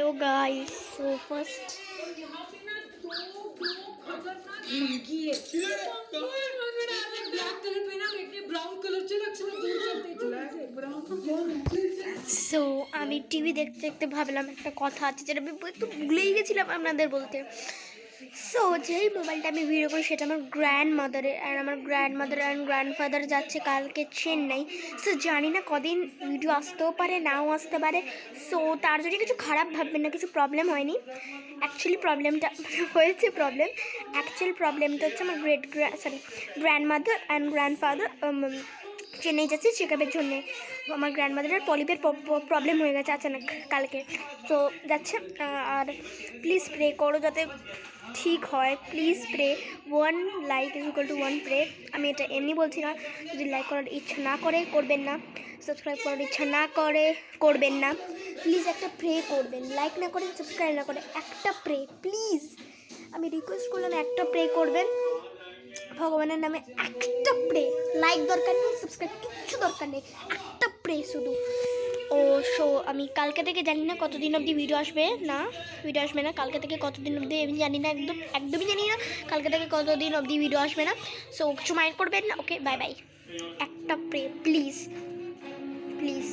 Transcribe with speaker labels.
Speaker 1: Hello guys, so first so আমি TV দেখতে দেখতে ভাবলাম একটা কথা আছে যেটা আমি একটু ভুলেই গেছিলাম আপনাদের বলতে। সো যেই মোবাইলটা আমি ভিডিও করি সেটা আমার গ্র্যান্ড মাদারের, আর আমার গ্র্যান্ড মাদার অ্যান্ড গ্র্যান্ডফাদার যাচ্ছে কালকে চেন্নাই। সো জানি না কদিন ভিডিও আসতেও পারে নাও আসতে পারে। সো তার জন্য কিছু খারাপ ভাববেন না, কিছু প্রবলেম হয়নি। অ্যাকচুয়ালি প্রবলেমটা হয়েছে অ্যাকচুয়াল প্রবলেমটা হচ্ছে আমার grand mother and grandfather Chennai যাচ্ছে চেক আপের জন্যে। আমার গ্র্যান্ড মাদারের পলিপের প্রবলেম হয়ে গেছে আচানক কালকে, তো যাচ্ছে। আর প্লিজ প্রে করো যাতে ঠিক হয়, please pray. 1 like is equal to 1 pray. আমি এটা এমনি বলছি না, যদি লাইক করার ইচ্ছা না করে করবেন না, সাবস্ক্রাইব করার ইচ্ছা না করে করবেন না। প্লিজ একটা প্রে করবেন, লাইক না করে সাবস্ক্রাইব না করে একটা প্রে প্লিজ। আমি রিকোয়েস্ট করলাম একটা প্রে করবেন ভগবানের নামে, একটা প্রে। লাইক দরকার নেই, সাবস্ক্রাইব কিচ্ছু দরকার নেই, একটা প্রে শুধু। ও সো আমি কালকে থেকে জানি না কতদিন অবধি ভিডিও আসবে না কালকে থেকে কতদিন অবধি আমি জানি না, একদমই জানি না কালকে থেকে কতদিন অবধি ভিডিও আসবে না। সো কিছু মাইন্ড করবেন না, ওকে বাই বাই। একটা প্রে প্লিজ প্লিজ।